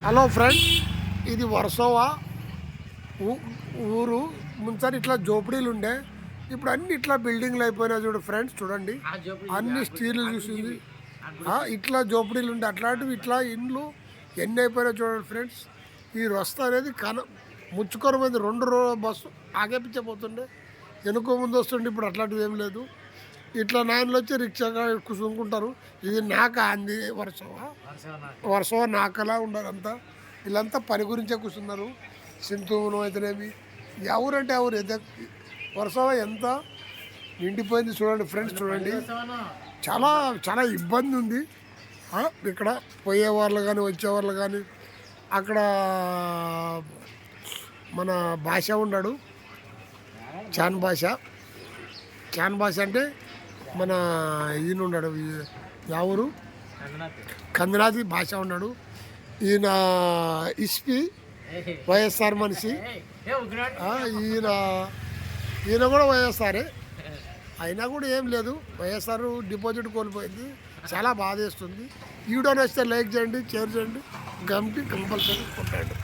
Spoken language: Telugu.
హలో ఫ్రెండ్, ఇది వర్సోవా ఊరు. ముందు ఇట్లా జోపిడీలు ఉండే, ఇప్పుడు అన్ని ఇట్లా బిల్డింగ్లు అయిపోయినాయి. చూడు ఫ్రెండ్స్, చూడండి అన్ని స్టీల్ చూసింది. ఇట్లా జోపిడీలు ఉండే అట్లాంటివి ఇట్లా ఇండ్లు ఎన్ని అయిపోయినాయి చూడండి ఫ్రెండ్స్. ఈ రస్తా అనేది ముచ్చుకొని పోయింది. 2 బస్సు ఆగేపించబోతుండే, వెనుక ముందు వస్తుండే. ఇప్పుడు అట్లాంటివి ఏం లేదు. ఇట్లా నాయనలు వచ్చి రిక్షాగా కూర్చుంటారు. ఇది నాక అంది వర్షవ నాకలా ఉండదు అంతా. వీళ్ళంతా పని గురించే కూర్చున్నారు. సింతూను అయితేనేమి ఎవరంటే ఎవరు వర్షవ ఎంత నిండిపోయింది చూడండి ఫ్రెండ్స్. చూడండి, చాలా చాలా ఇబ్బంది ఉంది ఇక్కడ. పోయే వాళ్ళు కానీ వచ్చేవాళ్ళు కానీ. అక్కడ మన భాష ఉన్నాడు, చాన్ భాష అంటే మన ఈయన ఉన్నాడు, ఎవరు కందనాది భాష ఉన్నాడు. ఈయన ఇస్పి వైఎస్ఆర్ మనిషి. ఈయన కూడా వైఎస్ఆరే, అయినా కూడా ఏం లేదు. వైఎస్ఆర్ డిపాజిట్ కోల్పోయింది. చాలా బాధేస్తుంది. ఈ వీడియో నచ్చితే లైక్ చేయండి, షేర్ చేయండి, కంపల్సరీ కొట్టండి.